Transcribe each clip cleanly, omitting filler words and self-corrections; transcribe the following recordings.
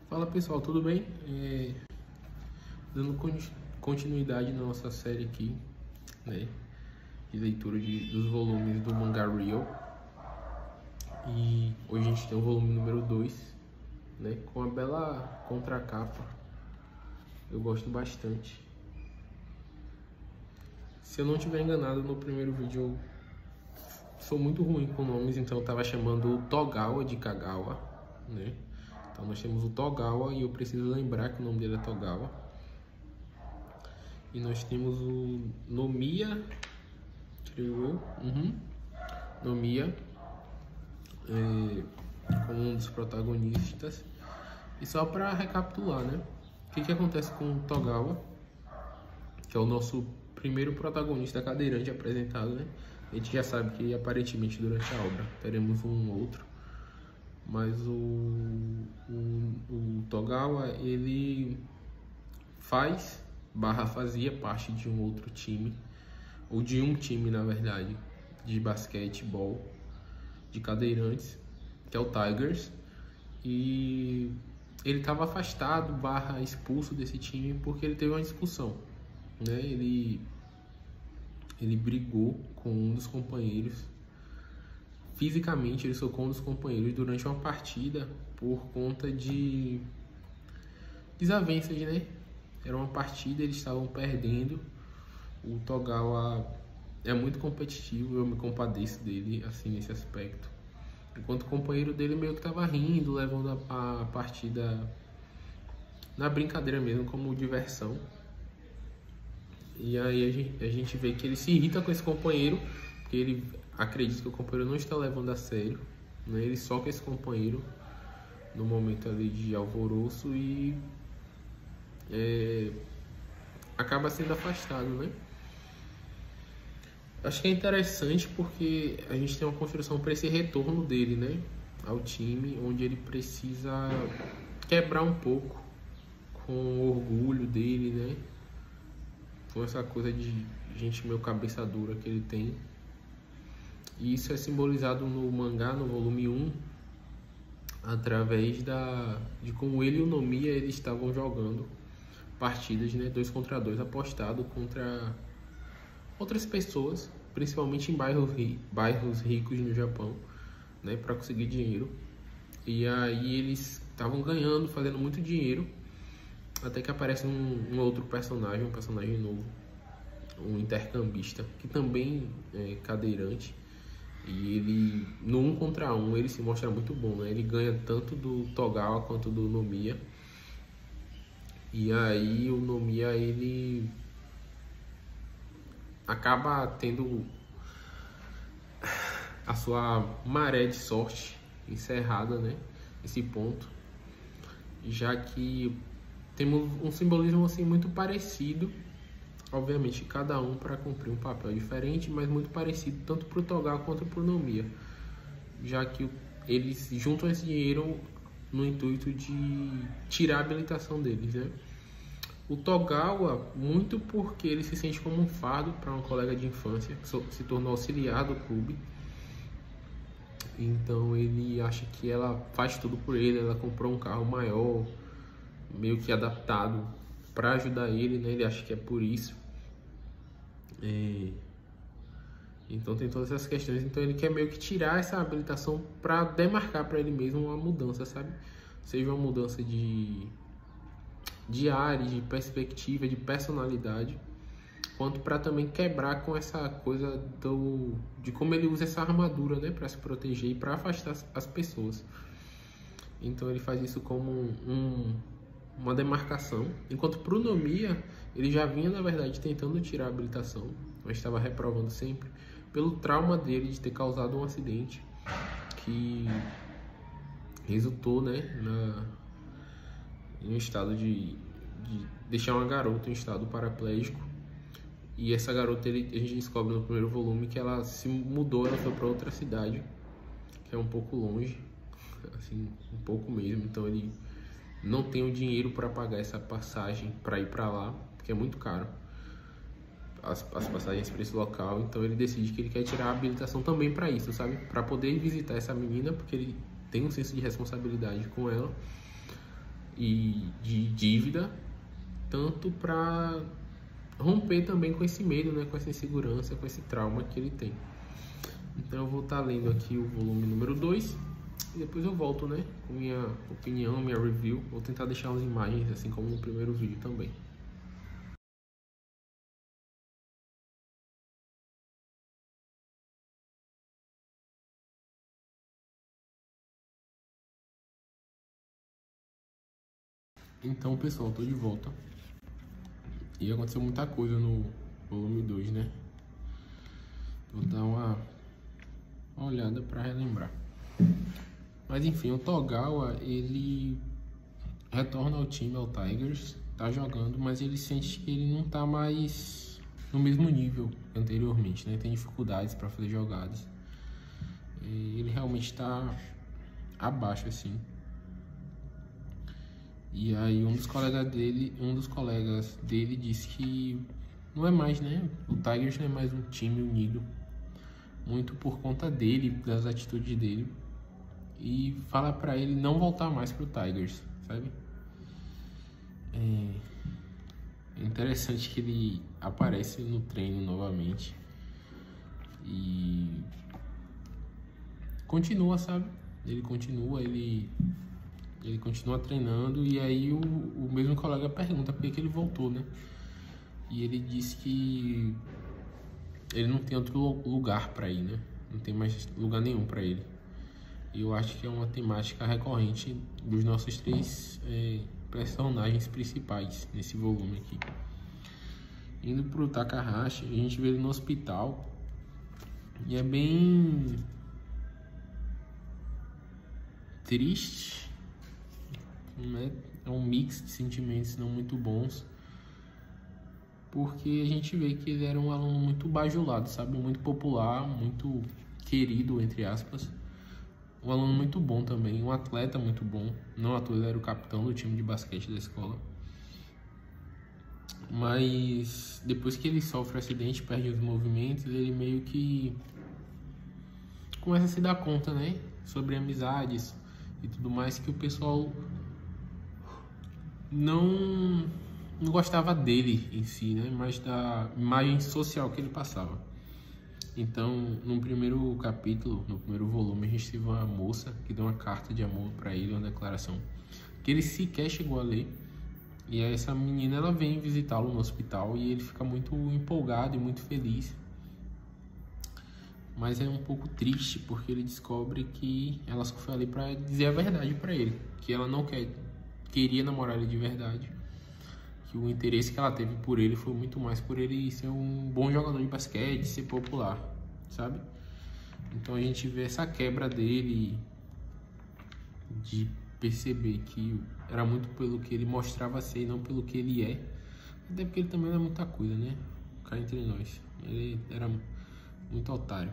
Fala pessoal, tudo bem? Dando continuidade na nossa série aqui, né, de leitura dos volumes do Manga Real. E hoje a gente tem o volume número 2, né, com a bela contracapa. Eu gosto bastante. Se eu não estiver enganado, no primeiro vídeo eu sou muito ruim com nomes, então eu tava chamando o Togawa de Kagawa, né? Então nós temos o Togawa e eu preciso lembrar que o nome dele é Togawa. E nós temos o Nomiya, creio eu, Nomiya, como um dos protagonistas. E só para recapitular, né? O que acontece com o Togawa, que é o nosso primeiro protagonista cadeirante apresentado, né? A gente já sabe que aparentemente durante a obra teremos um outro. Mas o Togawa, ele fazia parte de um outro time, ou de um time na verdade, de basquetebol, de cadeirantes, que é o Tigers. E ele estava afastado, expulso desse time porque ele teve uma discussão, né? Ele brigou com um dos companheiros. Fisicamente, ele socou um dos companheiros durante uma partida por conta de desavenças, né? Era uma partida, eles estavam perdendo. O Togawa é muito competitivo, eu me compadeço dele, assim, nesse aspecto. Enquanto o companheiro dele meio que estava rindo, levando a partida na brincadeira mesmo, como diversão. E aí a gente vê que ele se irrita com esse companheiro, porque ele acredita que o companheiro não está levando a sério, né? Ele soca esse companheiro no momento ali de alvoroço e acaba sendo afastado, né? Acho que é interessante porque a gente tem uma construção para esse retorno dele, né, ao time, onde ele precisa quebrar um pouco com o orgulho dele, né, com essa coisa de gente meio cabeça dura que ele tem. E isso é simbolizado no mangá, no volume 1, através de como ele e o Nomiya eles estavam jogando partidas, né, 2 contra 2, apostado contra outras pessoas, principalmente em bairros ricos no Japão, né, para conseguir dinheiro. E aí eles estavam ganhando, fazendo muito dinheiro, até que aparece um outro personagem, um personagem novo, um intercambista, que também é cadeirante. E ele, no 1 contra 1, ele se mostra muito bom, né? Ele ganha tanto do Togawa quanto do Nomiya. E aí o Nomiya, ele acaba tendo a sua maré de sorte encerrada, né? Esse ponto. Já que temos um simbolismo assim muito parecido. Obviamente, cada um para cumprir um papel diferente, mas muito parecido tanto para o Togawa quanto para o Nomiya, já que eles juntam esse dinheiro no intuito de tirar a habilitação deles, né? O Togawa, muito porque ele se sente como um fardo para uma colega de infância, que se tornou auxiliar do clube. Então ele acha que ela faz tudo por ele, ela comprou um carro maior, meio que adaptado para ajudar ele, né? Ele acha que é por isso. Então tem todas essas questões. Então ele quer meio que tirar essa habilitação para demarcar para ele mesmo uma mudança, sabe? Seja uma mudança de ares, de perspectiva, de personalidade, quanto para também quebrar com essa coisa de como ele usa essa armadura, né, para se proteger e para afastar as pessoas. Então ele faz isso como uma demarcação, enquanto pro Nomiya ele já vinha na verdade tentando tirar a habilitação, mas estava reprovando sempre pelo trauma dele de ter causado um acidente que resultou, né, em um estado de deixar uma garota em estado paraplégico. E essa garota, a gente descobre no primeiro volume que ela se mudou, ela foi para outra cidade, que é um pouco longe, assim, um pouco mesmo. Então ele não tem o dinheiro para pagar essa passagem para ir para lá, porque é muito caro as passagens para esse local. Então ele decide que ele quer tirar a habilitação também para isso, sabe? Para poder visitar essa menina, porque ele tem um senso de responsabilidade com ela. e de dívida, tanto para romper também com esse medo, né, com essa insegurança, com esse trauma que ele tem. Então eu vou estar lendo aqui o volume número 2 e depois eu volto, né, com minha opinião, minha review. Vou tentar deixar umas imagens, assim como no primeiro vídeo também. Então, pessoal, tô de volta. E aconteceu muita coisa no volume 2, né? Vou dar uma olhada para relembrar. Mas enfim, o Togawa, ele retorna ao time, ao Tigers, tá jogando, mas ele sente que ele não tá mais no mesmo nível que anteriormente, né? Tem dificuldades para fazer jogadas. E ele realmente tá abaixo, assim. E aí um dos colegas dele disse que não é mais, né? O Tigers não é mais um time unido, muito por conta dele, das atitudes dele, e fala pra ele não voltar mais pro Tigers, sabe? É interessante que ele aparece no treino novamente e continua, sabe? Ele continua treinando, e aí o mesmo colega pergunta por que ele voltou, né? E ele disse que ele não tem outro lugar para ir, né? Não tem mais lugar nenhum para ele. E eu acho que é uma temática recorrente dos nossos três personagens principais nesse volume aqui. Indo pro Takahashi, a gente vê ele no hospital e é bem triste, né? É um mix de sentimentos não muito bons, porque a gente vê que ele era um aluno muito bajulado, sabe? Muito popular, muito querido, entre aspas. Um aluno muito bom também, um atleta muito bom. Não à toa ele era o capitão do time de basquete da escola. Mas depois que ele sofre um acidente, perde os movimentos, ele meio que começa a se dar conta, né? Sobre amizades e tudo mais, que o pessoal não gostava dele em si, né? Mas da imagem social que ele passava. Então, no primeiro capítulo, no primeiro volume, a gente teve uma moça que deu uma carta de amor para ele, uma declaração que ele sequer chegou a ler. E aí essa menina, ela vem visitá-lo no hospital e ele fica muito empolgado e muito feliz. Mas é um pouco triste, porque ele descobre que ela só foi ali para dizer a verdade para ele, que ela não queria namorar ele de verdade, que o interesse que ela teve por ele foi muito mais por ele ser um bom jogador de basquete, ser popular, sabe? Então a gente vê essa quebra dele de perceber que era muito pelo que ele mostrava ser e não pelo que ele é. Até porque ele também não é muita coisa, né? Cá entre nós, ele era muito otário.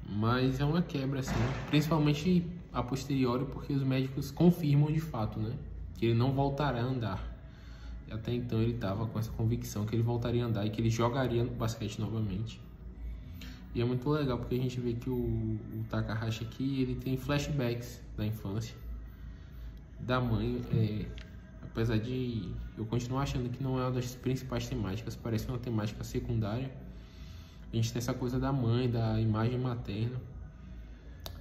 Mas é uma quebra, assim, principalmente a posteriori, porque os médicos confirmam de fato, né, que ele não voltará a andar. Até então ele estava com essa convicção que ele voltaria a andar e que ele jogaria no basquete novamente. E é muito legal porque a gente vê que o Takahashi aqui, ele tem flashbacks da infância, da mãe, apesar de eu continuar achando que não é uma das principais temáticas, parece uma temática secundária. A gente tem essa coisa da mãe, da imagem materna,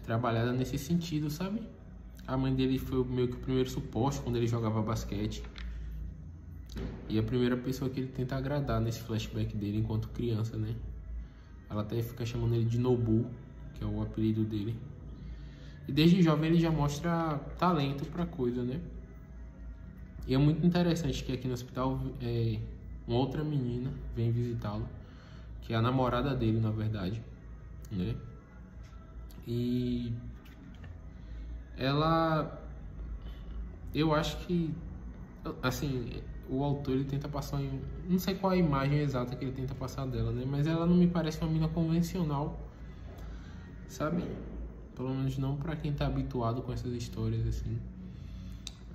trabalhada nesse sentido, sabe? A mãe dele foi meio que o primeiro suporte quando ele jogava basquete. E a primeira pessoa que ele tenta agradar nesse flashback dele enquanto criança, né? Ela até fica chamando ele de Nobu, que é o apelido dele. E desde jovem ele já mostra talento pra coisa, né? E é muito interessante que aqui no hospital uma outra menina vem visitá-lo, que é a namorada dele, na verdade, né? E ela, eu acho que, assim, o autor ele tenta passar não sei qual a imagem exata que ele tenta passar dela, né? Mas ela não me parece uma menina convencional, sabe? Pelo menos não pra quem tá habituado com essas histórias, assim.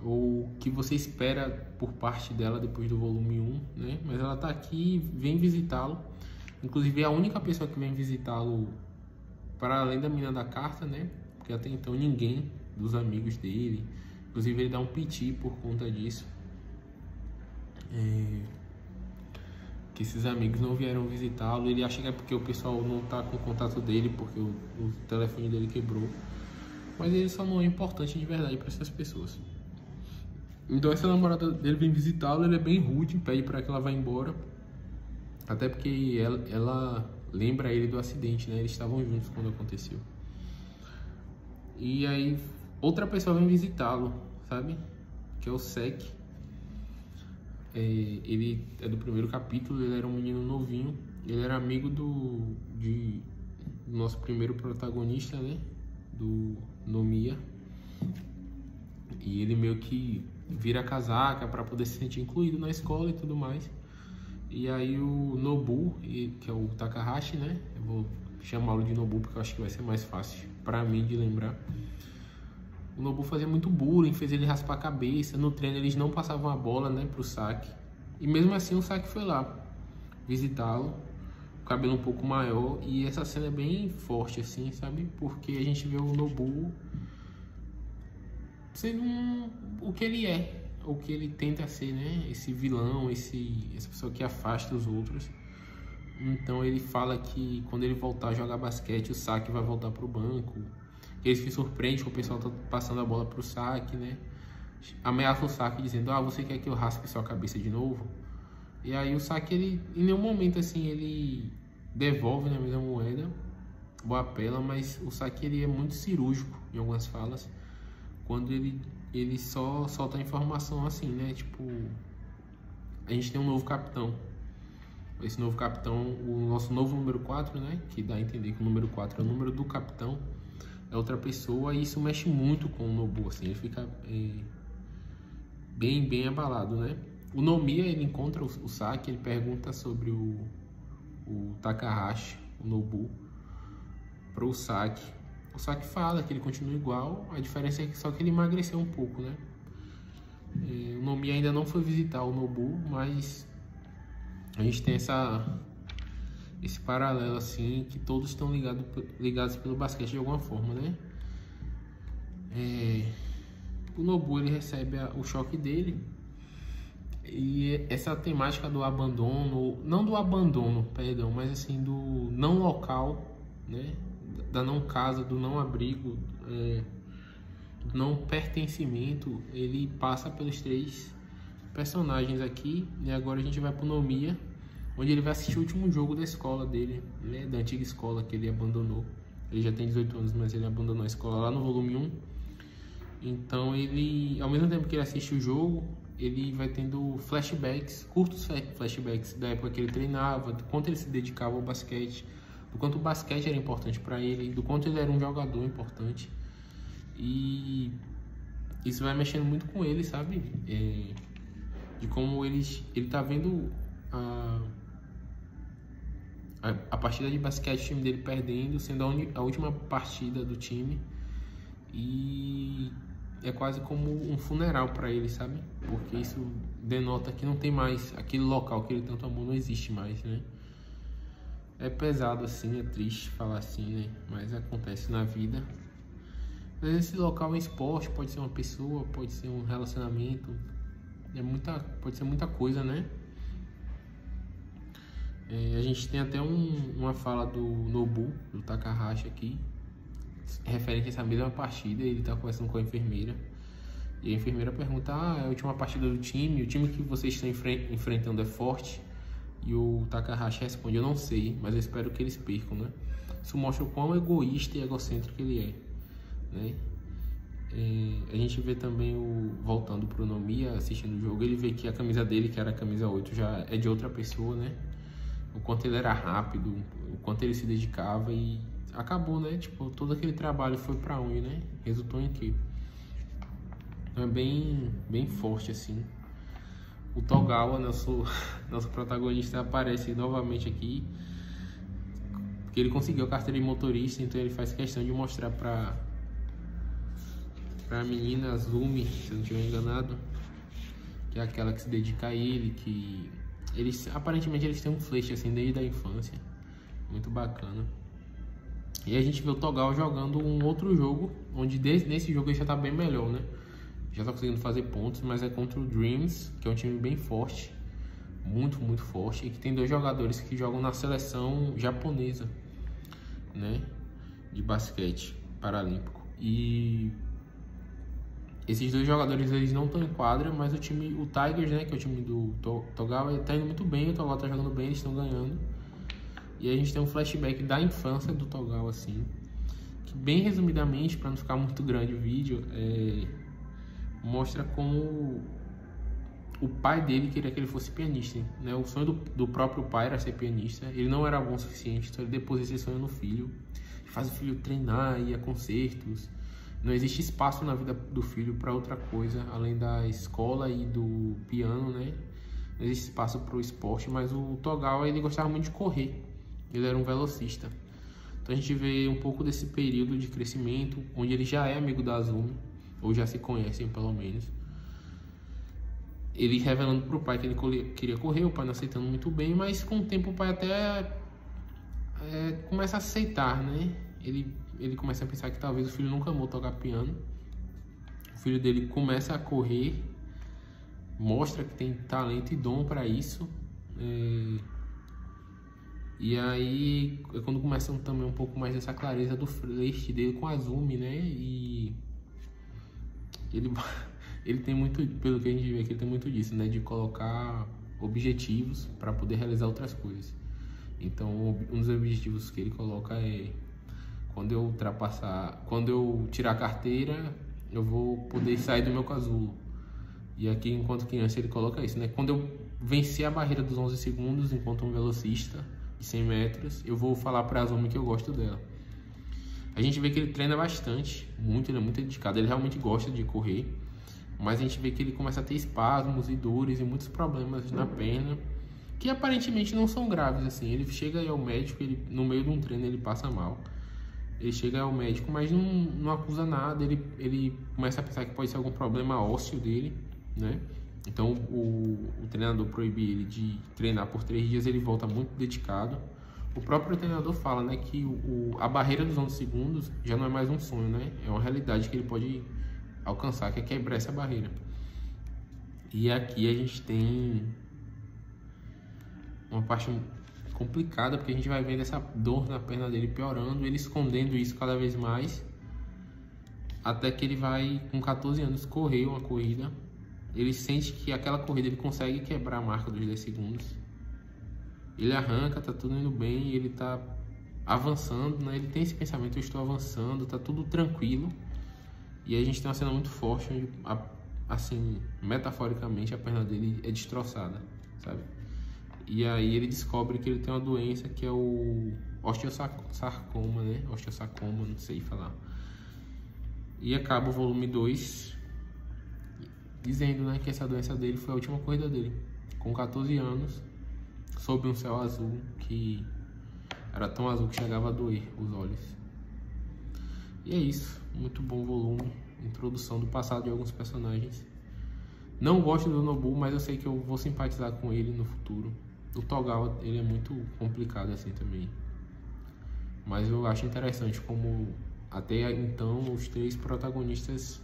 Ou que você espera por parte dela depois do volume 1, né? Mas ela tá aqui, vem visitá-lo. Inclusive é a única pessoa que vem visitá-lo para além da menina da carta, né? Porque até então ninguém dos amigos dele. Inclusive ele dá um piti por conta disso. Que esses amigos não vieram visitá-lo. Ele acha que é porque o pessoal não tá com contato dele, porque o telefone dele quebrou. Mas ele só não é importante de verdade para essas pessoas. Então essa namorada dele vem visitá-lo, ele é bem rude, pede para que ela vá embora. Até porque ela lembra ele do acidente, né? Eles estavam juntos quando aconteceu. E aí outra pessoa vem visitá-lo, sabe? Que é o Sek. Ele é do primeiro capítulo, ele era um menino novinho. Ele era amigo do nosso primeiro protagonista, né? Do Nomiya. E ele meio que vira casaca para poder se sentir incluído na escola e tudo mais. E aí o Nobu, que é o Takahashi, né? Eu vou chamá-lo de Nobu porque eu acho que vai ser mais fácil para mim de lembrar. O Nobu fazia muito bullying, fez ele raspar a cabeça. No treino eles não passavam a bola, né, pro Saki. E mesmo assim o Saki foi lá visitá-lo, o cabelo um pouco maior. E essa cena é bem forte, assim, sabe? Porque a gente vê o Nobu sendo o que ele é, o que ele tenta ser, né? Esse vilão, essa pessoa que afasta os outros. Então ele fala que quando ele voltar a jogar basquete, o Saki vai voltar pro banco. Ele se surpreende que o pessoal tá passando a bola pro Saki, né? Ameaça o Saki dizendo: ah, você quer que eu raspe sua cabeça de novo? E aí o Saki, ele, em nenhum momento assim, ele devolve na mesma moeda, ou apela, mas o Saki, ele é muito cirúrgico em algumas falas. Quando ele só solta a informação assim, né? Tipo, a gente tem um novo capitão. Esse novo capitão, o nosso novo número 4, né? Que dá a entender que o número 4 é o número do capitão. É outra pessoa, e isso mexe muito com o Nobu, assim, ele fica bem abalado, né? O Nomiya, ele encontra o Saki, ele pergunta sobre o Takahashi, o Nobu, pro Saki. O Saki fala que ele continua igual, a diferença é que só que ele emagreceu um pouco, né? O Nomiya ainda não foi visitar o Nobu, mas a gente tem esse paralelo, assim, que todos estão ligados pelo basquete de alguma forma, né? O Nobu, ele recebe o choque dele, e essa temática do abandono, não do abandono, perdão, mas assim, do não local, né? Da não casa, do não abrigo, do não pertencimento, ele passa pelos 3 personagens aqui. E agora a gente vai pro Nomiya, onde ele vai assistir o último jogo da escola dele, né, da antiga escola que ele abandonou. Ele já tem 18 anos, mas ele abandonou a escola lá no volume 1. Então ele, ao mesmo tempo que ele assiste o jogo, ele vai tendo flashbacks, curtos flashbacks da época que ele treinava, do quanto ele se dedicava ao basquete, do quanto o basquete era importante para ele, do quanto ele era um jogador importante. E isso vai mexendo muito com ele, sabe? De como ele tá vendo a partida de basquete, o time dele perdendo, sendo a última partida do time. E é quase como um funeral para ele, sabe? Porque isso denota que não tem mais aquele local que ele tanto amou, não existe mais, né? É pesado assim, é triste falar assim, né? Mas acontece na vida. Mas esse local é esporte, pode ser uma pessoa, pode ser um relacionamento, pode ser muita coisa, né? A gente tem até uma fala do Nobu, do Takahashi aqui, referente a essa mesma partida. Ele tá conversando com a enfermeira, e a enfermeira pergunta: é a última partida do time, o time que vocês estão enfrentando é forte? E o Takahashi responde: eu não sei, mas eu espero que eles percam, né? Isso mostra o quão egoísta e egocêntrico ele é, né? A gente vê também, voltando pro Nomiya, assistindo o jogo, ele vê que a camisa dele, que era a camisa 8, já é de outra pessoa, né? O quanto ele era rápido, o quanto ele se dedicava, e acabou, né? Tipo, todo aquele trabalho foi pra onde, né? Resultou em quê? Então é bem forte, assim. O Togawa, nosso protagonista, aparece novamente aqui, porque ele conseguiu a carteira de motorista, então ele faz questão de mostrar pra menina Azumi, se eu não estiver enganado, que é aquela que se dedica a ele, que aparentemente eles têm um flerte assim desde a infância, muito bacana. E a gente vê o Togawa jogando um outro jogo, onde nesse jogo ele já tá bem melhor, né? Já tá conseguindo fazer pontos, mas é contra o Dreams, que é um time bem forte, muito forte, e que tem 2 jogadores que jogam na seleção japonesa, né? De basquete paralímpico. E esses 2 jogadores eles não estão em quadra, mas o Tigers, né, que é o time do Togawa, tá indo muito bem, o Togawa tá jogando bem, eles estão ganhando. E a gente tem um flashback da infância do Togawa, assim, que bem resumidamente, para não ficar muito grande o vídeo, mostra como o pai dele queria que ele fosse pianista, né? O sonho do próprio pai era ser pianista, ele não era bom o suficiente, então ele deposita esse sonho no filho, faz o filho treinar, ir a concertos. Não existe espaço na vida do filho para outra coisa, além da escola e do piano, né? Não existe espaço para o esporte, mas o Togawa, ele gostava muito de correr. Ele era um velocista. Então a gente vê um pouco desse período de crescimento, onde ele já é amigo da Azumi, ou já se conhecem pelo menos. Ele revelando para o pai que ele queria correr, o pai não aceitando muito bem, mas com o tempo o pai até começa a aceitar, né? Ele começa a pensar que talvez o filho nunca amou tocar piano. O filho dele começa a correr, mostra que tem talento e dom para isso. E aí é quando começa também um pouco mais essa clareza do flerte dele com a Azumi, né? E ele tem muito, pelo que a gente vê aqui, ele tem muito disso, né? De colocar objetivos para poder realizar outras coisas. Então, um dos objetivos que ele coloca é: quando eu tirar a carteira, eu vou poder sair do meu casulo. E aqui, enquanto criança, ele coloca isso, né? Quando eu vencer a barreira dos 11 segundos, enquanto um velocista de 100 metros, eu vou falar para a Azumi que eu gosto dela. A gente vê que ele treina bastante, ele é muito dedicado, ele realmente gosta de correr, mas a gente vê que ele começa a ter espasmos e dores e muitos problemas na perna, que aparentemente não são graves, assim. Ele chega aí ao médico, no meio de um treino ele passa mal. Ele chega ao médico, mas não acusa nada, ele começa a pensar que pode ser algum problema ósseo dele, né? Então o treinador proíbe ele de treinar por 3 dias, ele volta muito dedicado. O próprio treinador fala, né, que a barreira dos 11 segundos já não é mais um sonho, né? É uma realidade que ele pode alcançar, que é quebrar essa barreira. E aqui a gente tem uma parte complicada, porque a gente vai vendo essa dor na perna dele piorando, ele escondendo isso cada vez mais, até que ele vai, com 14 anos, correr uma corrida. Ele sente que aquela corrida ele consegue quebrar a marca dos 10 segundos. Ele arranca, tá tudo indo bem, ele tá avançando, né? Ele tem esse pensamento: eu estou avançando, tá tudo tranquilo. E aí a gente tem uma cena muito forte, onde, assim, metaforicamente, a perna dele é destroçada, sabe? E aí ele descobre que ele tem uma doença que é o osteosarcoma, né? Osteosarcoma, não sei falar. E acaba o volume 2 dizendo, né, que essa doença dele foi a última corrida dele, com 14 anos, sob um céu azul que era tão azul que chegava a doer os olhos. E é isso, muito bom volume, introdução do passado de alguns personagens. Não gosto do Nobu, mas eu sei que eu vou simpatizar com ele no futuro. O Togawa, ele é muito complicado assim também, mas eu acho interessante como até então os 3 protagonistas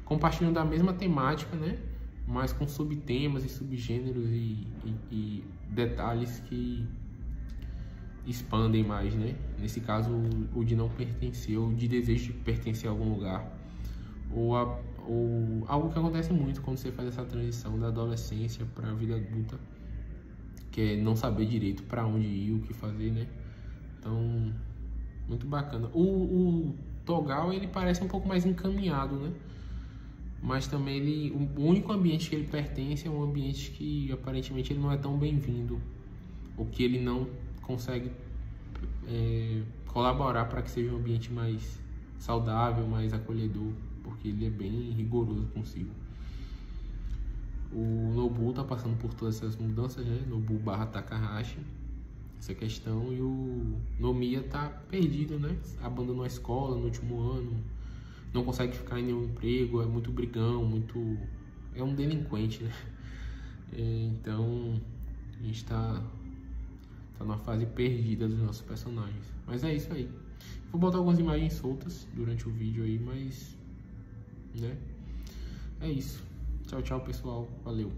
compartilham da mesma temática, né? Mas com subtemas e subgêneros e detalhes que expandem mais, né? Nesse caso, o de não pertencer, ou de desejo de pertencer a algum lugar, ou algo que acontece muito quando você faz essa transição da adolescência para a vida adulta, que é não saber direito para onde ir, o que fazer, né? Então, muito bacana. O Togawa, ele parece um pouco mais encaminhado, né? Mas também o único ambiente que ele pertence é um ambiente que aparentemente ele não é tão bem-vindo, ou que ele não consegue colaborar para que seja um ambiente mais saudável, mais acolhedor, porque ele é bem rigoroso consigo. O Nobu tá passando por todas essas mudanças, né? Nobu / Takahashi, essa questão, e o Nomiya tá perdido, né? Abandonou a escola no último ano, não consegue ficar em nenhum emprego, é muito brigão, é um delinquente, né? Então a gente tá numa fase perdida dos nossos personagens. Mas é isso aí. Vou botar algumas imagens soltas durante o vídeo aí, mas, né? É isso. Tchau, tchau, pessoal. Valeu.